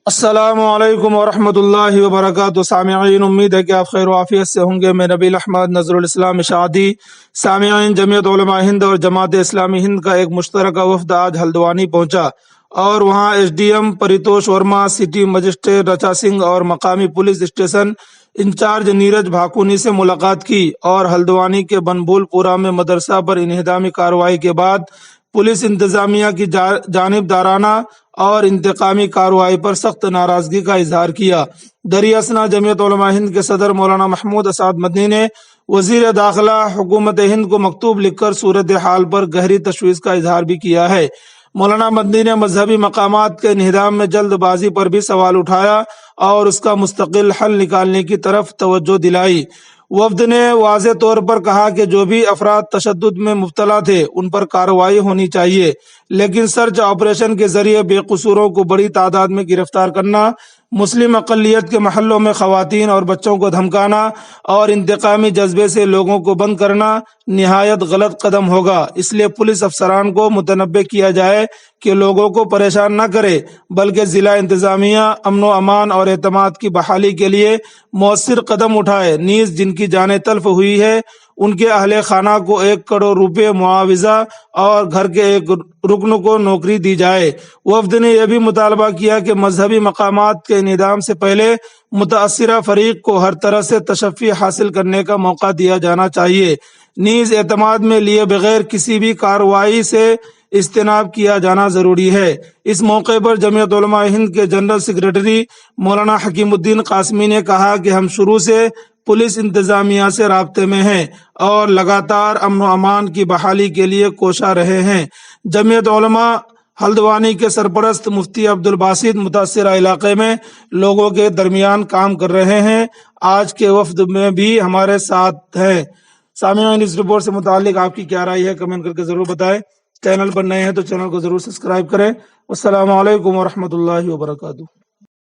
السلام علیکم ورحمۃ اللہ وبرکاتہ۔ سامعین، امید ہے کہ آپ خیر و عافیت سے ہوں گے۔ میں نبیل احمد نظر الاسلام اشاعتی۔ سامعین، جمعیت علماء ہند اور جماعت اسلامی ہند کا ایک مشترکہ وفد آج ہلدوانی پہنچا اور وہاں S D M Paritosh Verma, city magistrate Richa Singh اور مقامی police station incharge Neeraj Bhakuni سے ملاقات کی اور ہلدوانی کے بنبھول پورہ میں مدرسہ پر انہدامی کارروائی کے بعد پولیس انتظامیہ کی جانبدارانہ اور انتقامی کارروائی پر سخت ناراضگی کا اظہار کیا۔ دریں اثنا جمعیت علماء ہند کے صدر مولانا محمود اسعد مدنی نے وزیر داخلہ حکومت ہند کو مکتوب لکھ کر صورتحال پر گہری تشویش کا اظہار بھی کیا ہے۔ مولانا مدنی نے مذہبی مقامات کے انہدام میں جلد بازی پر بھی سوال اٹھایا اور اس کا مستقل حل نکالنے کی طرف توجہ دلائی۔ وفد نے واضح طور پر کہا کہ جو بھی افراد تشدد میں مبتلا تھے ان پر کارروائی ہونی چاہیے، لیکن سرچ آپریشن کے ذریعے بے قصوروں کو بڑی تعداد میں گرفتار کرنا، مسلم اقلیت کے محلوں میں خواتین اور بچوں کو دھمکانا اور انتقامی جذبے سے لوگوں کو بند کرنا نہایت غلط قدم ہوگا۔ اس لیے پولیس افسران کو متنبہ کیا جائے کہ لوگوں کو پریشان نہ کرے بلکہ ضلع انتظامیہ امن و امان اور اعتماد کی بحالی کے لیے مؤثر قدم اٹھائے۔ نیز جن کی جانیں تلف ہوئی ہے ان کے اہل خانہ کو 1 کروڑ روپے معاوضہ اور گھر کے ایک رکن کو نوکری دی جائے۔ وفد نے یہ بھی مطالبہ کیا کہ مذہبی مقامات کے انہدام سے پہلے متاثرہ فریق کو ہر طرح سے تشفی حاصل کرنے کا موقع دیا جانا چاہیے۔ نیز اعتماد میں لیے بغیر کسی بھی کارروائی سے اجتناب کیا جانا ضروری ہے۔ اس موقع پر جمعیت علماء ہند کے جنرل سیکریٹری مولانا حکیم الدین قاسمی نے کہا کہ ہم شروع سے پولیس انتظامیہ سے رابطے میں ہیں اور لگاتار امن و امان کی بحالی کے لیے کوشاں رہے ہیں۔ جمعیت علماء ہلدوانی کے سرپرست مفتی عبدالباسط متاثرہ علاقے میں لوگوں کے درمیان کام کر رہے ہیں، آج کے وفد میں بھی ہمارے ساتھ ہیں۔ سامعین، اس رپورٹ سے متعلق آپ کی کیا رائے ہے کمنٹ کر کے ضرور بتائیں۔ چینل پر نئے ہیں تو چینل کو ضرور سبسکرائب کریں۔ السلام علیکم ورحمۃ اللہ وبرکاتہ۔